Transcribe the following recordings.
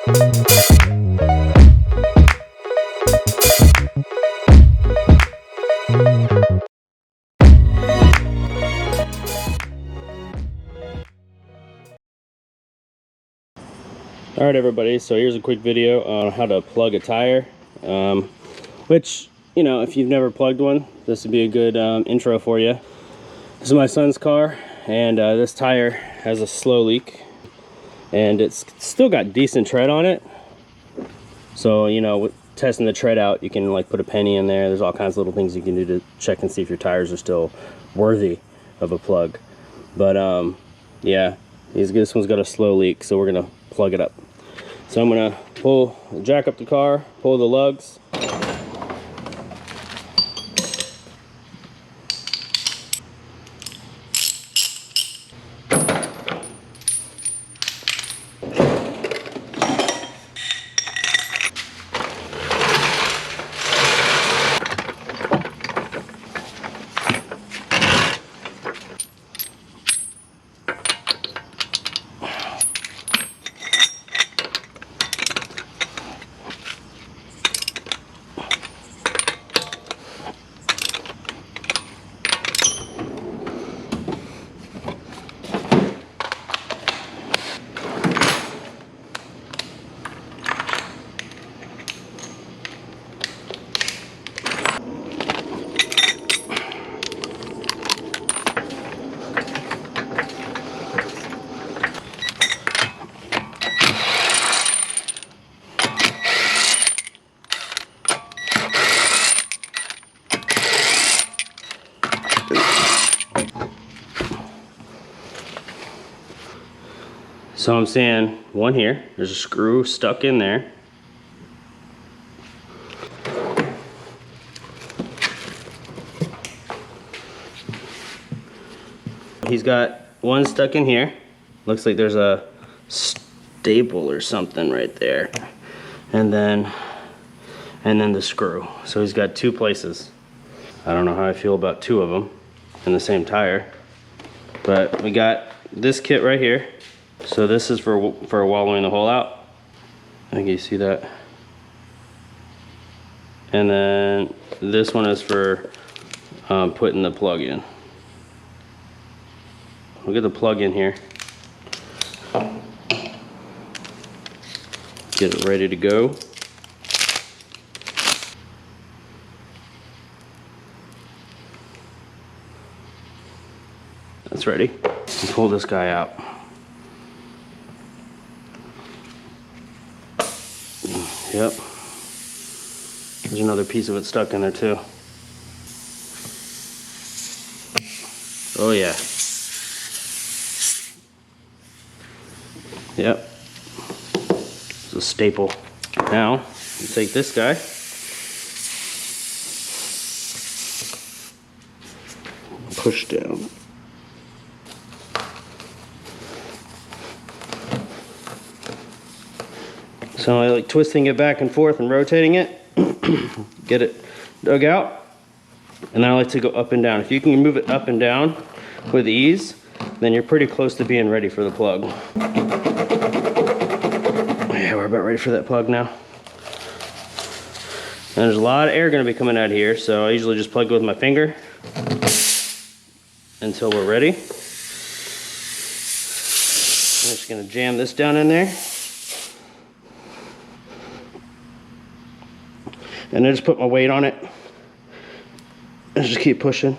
Alright everybody, so here's a quick video on how to plug a tire, which, you know, if you've never plugged one, this would be a good intro for you. This is my son's car, and this tire has a slow leak, and it's still got decent tread on it. So, you know, with testing the tread out, you can like put a penny in there. There's all kinds of little things you can do to check and see if your tires are still worthy of a plug. But yeah, this one's got a slow leak, so we're gonna plug it up. So I'm gonna jack up the car, pull the lugs. So I'm seeing one here, there's a screw stuck in there. He's got one stuck in here. Looks like there's a staple or something right there. And then the screw. So he's got two places. I don't know how I feel about two of them in the same tire. But we got this kit right here. So this is for wallowing the hole out. I think you see that. And then this one is for putting the plug in. We'll get the plug in here. Get it ready to go. That's ready. And pull this guy out. Yep. There's another piece of it stuck in there too. Oh yeah. Yep. It's a staple. Now, you take this guy. Push down. So I like twisting it back and forth and rotating it, get it dug out, and then I like to go up and down. If you can move it up and down with ease, then you're pretty close to being ready for the plug. Yeah, we're about ready for that plug now. And there's a lot of air gonna be coming out of here, so I usually just plug it with my finger until we're ready. I'm just gonna jam this down in there. And I just put my weight on it and just keep pushing.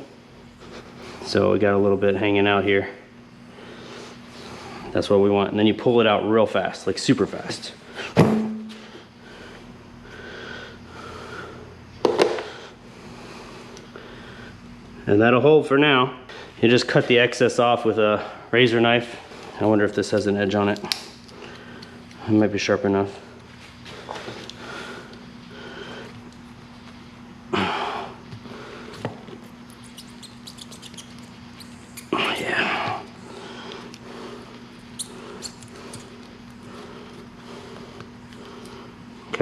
So we got a little bit hanging out here. That's what we want. And then you pull it out real fast, like super fast. And that'll hold for now. You just cut the excess off with a razor knife. I wonder if this has an edge on it. It might be sharp enough.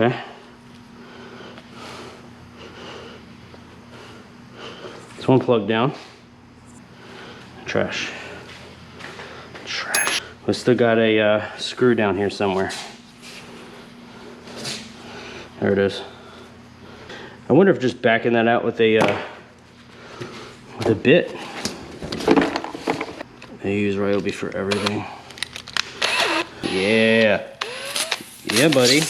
Okay. This one plugged down. Trash. Trash. We still got a screw down here somewhere. There it is. I wonder if just backing that out with a bit. They use Ryobi for everything. Yeah. Yeah, buddy.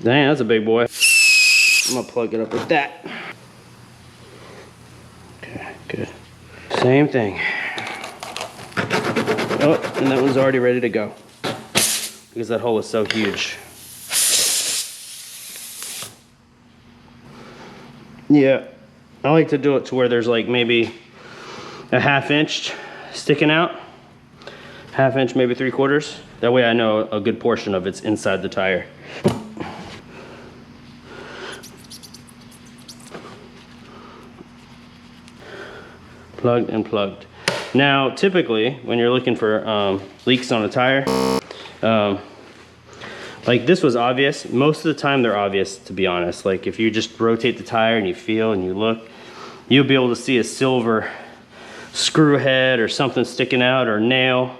Dang, that's a big boy. I'm gonna plug it up with that. Okay, good. Same thing. Oh, and that one's already ready to go because that hole is so huge. Yeah, I like to do it to where there's like maybe a 1/2 inch sticking out. 1/2 inch, maybe 3/4. That way I know a good portion of it's inside the tire. Plugged and plugged. Now, typically, when you're looking for leaks on a tire, like this was obvious. Most of the time they're obvious, to be honest. Like if you just rotate the tire and you feel and you look, you'll be able to see a silver screw head or something sticking out or nail.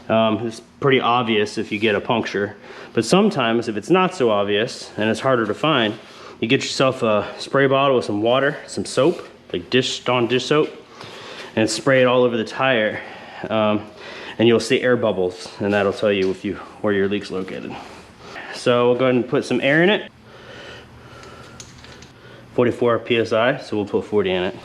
It's pretty obvious if you get a puncture. But sometimes if it's not so obvious and it's harder to find, you get yourself a spray bottle with some water, some soap, like dish soap, and spray it all over the tire, and you'll see air bubbles, and that'll tell you where your leak's located. So we'll go ahead and put some air in it. 44 psi, so we'll put 40 in it.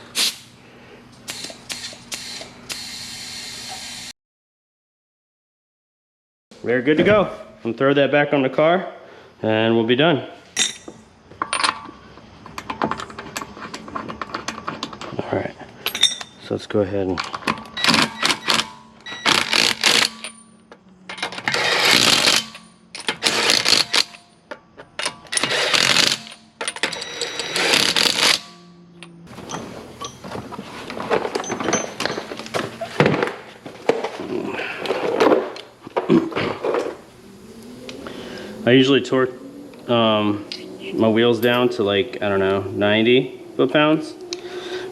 We're good to go. I'm gonna throw that back on the car, and we'll be done. All right. So let's go ahead and I usually torque my wheels down to like, I don't know, 90 foot-pounds.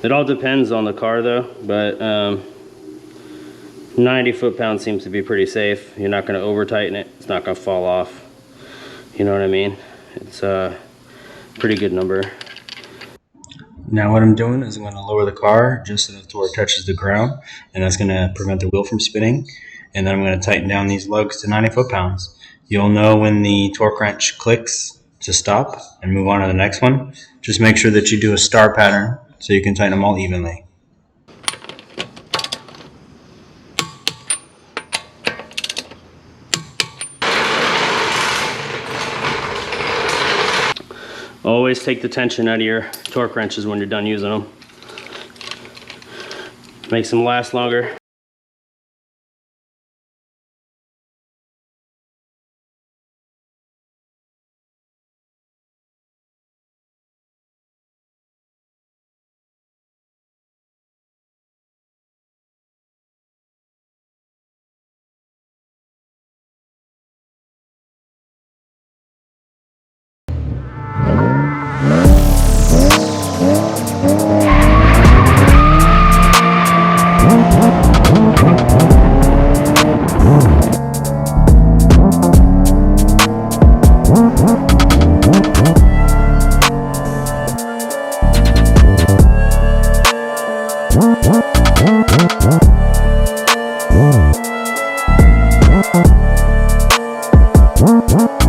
It all depends on the car though, but 90 foot-pounds seems to be pretty safe. You're not going to over tighten it. It's not going to fall off. You know what I mean? It's a pretty good number. Now what I'm doing is I'm going to lower the car just enough to where it touches the ground, and that's going to prevent the wheel from spinning. And then I'm going to tighten down these lugs to 90 foot-pounds. You'll know when the torque wrench clicks to stop and move on to the next one. Just make sure that you do a star pattern so you can tighten them all evenly. Always take the tension out of your torque wrenches when you're done using them. Makes them last longer. What?